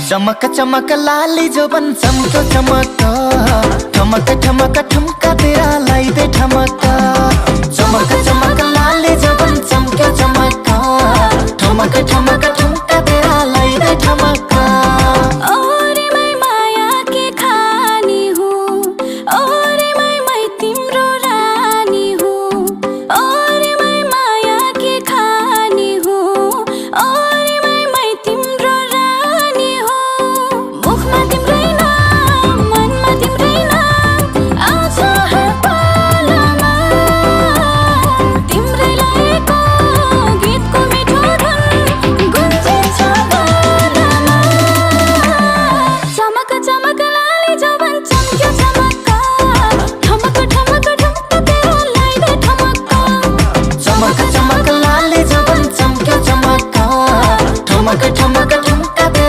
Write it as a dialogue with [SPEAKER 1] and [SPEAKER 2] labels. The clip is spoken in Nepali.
[SPEAKER 1] चमक चमक लाली जो बन चमको चमक, ठमक ठमक ठुमका तेरा लाई दे ठमका। चमक चमक लाली जो बन चमको चमक, ठमक ठमक ठुमका